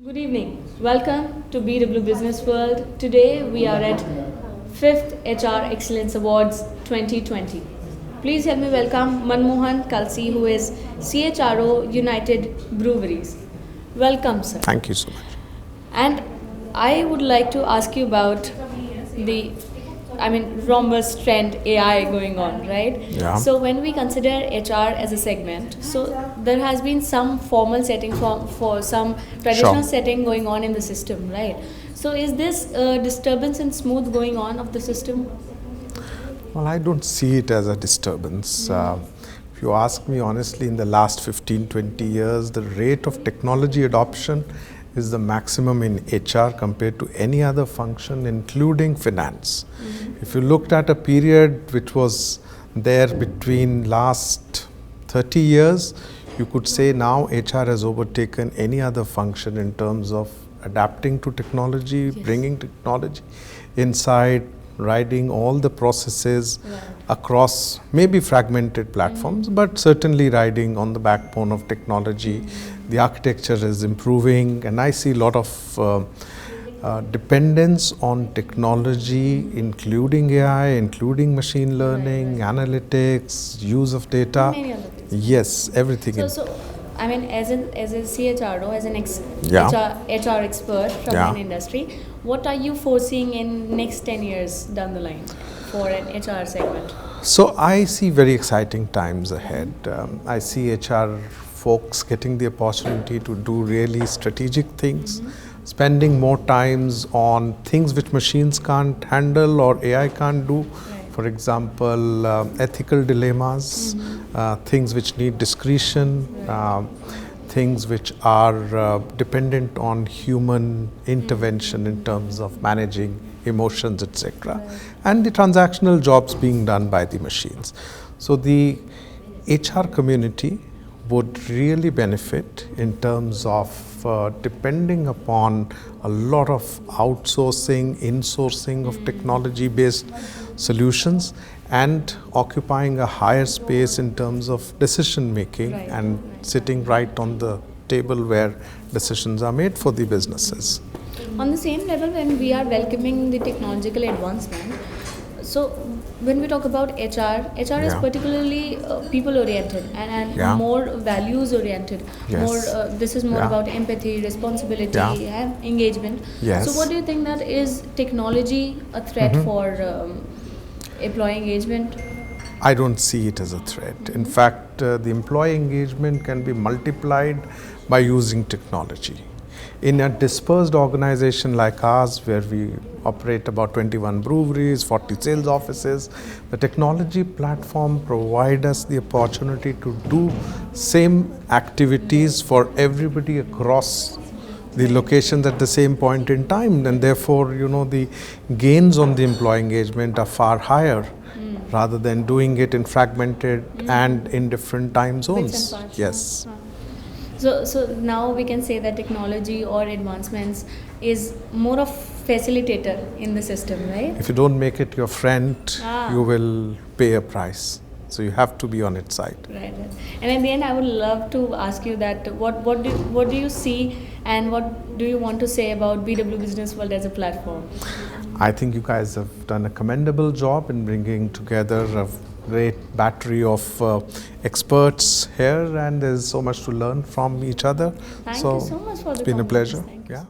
Good evening. Welcome to BW Business World. Today we are at 5th HR Excellence Awards 2020. Please help me welcome Manmohan Kalsi, who is CHRO United Breweries. Welcome, sir. Thank you so much. And I would like to ask you about the Rhombus trend AI going on, right? Yeah. So when we consider HR as a segment, so there has been some formal setting for some traditional Sure. setting going on in the system, right? So is this disturbance and smooth going on of the system? Well, I don't see it as a disturbance. If you ask me honestly, in the last 15, 20 years, the rate of technology adoption is the maximum in HR compared to any other function, including finance. If you looked at a period which was there between last 30 years, you could say now HR has overtaken any other function in terms of adapting to technology, bringing technology inside, riding all the processes across maybe fragmented platforms, but certainly riding on the backbone of technology. The architecture is improving, and I see a lot of dependence on technology, including AI, including machine learning, analytics, use of data. Many other things. Yes, everything. As a CHRO, as an Yeah. HR expert from Yeah. an industry, what are you foreseeing in next 10 years down the line for an HR segment? So I see very exciting times ahead. I see HR folks getting the opportunity to do really strategic things, spending more times on things which machines can't handle or AI can't do. For example, ethical dilemmas, things which need discretion, things which are dependent on human intervention in terms of managing emotions, etc. And the transactional jobs being done by the machines. So the HR community would really benefit in terms of depending upon a lot of outsourcing, insourcing of technology-based solutions and occupying a higher space in terms of decision making and sitting right on the table where decisions are made for the businesses. On the same level, when we are welcoming the technological advancement, so when we talk about HR is Yeah. particularly people oriented and Yeah. more values oriented. Yes. This is more Yeah. about empathy, responsibility, Yeah. and engagement. Yes. So what do you think, that is technology a threat for employee engagement? I don't see it as a threat. In fact, the employee engagement can be multiplied by using technology. In a dispersed organization like ours, where we operate about 21 breweries, 40 sales offices, the technology platform provides us the opportunity to do same activities for everybody across the locations at the same point in time, and therefore, the gains on the employee engagement are far higher rather than doing it in fragmented and in different time zones. Bits and parts. Yes. So now we can say that technology or advancements is more of facilitator in the system, right? If you don't make it your friend, Ah. you will pay a price. So you have to be on its side. Right. And in the end, I would love to ask you that what do you see and what do you want to say about BW Business World as a platform? I think you guys have done a commendable job in bringing together a great battery of experts here, and there's so much to learn from each other. Thank you so much for the it's been a compliments. pleasure. Thank you. Yeah.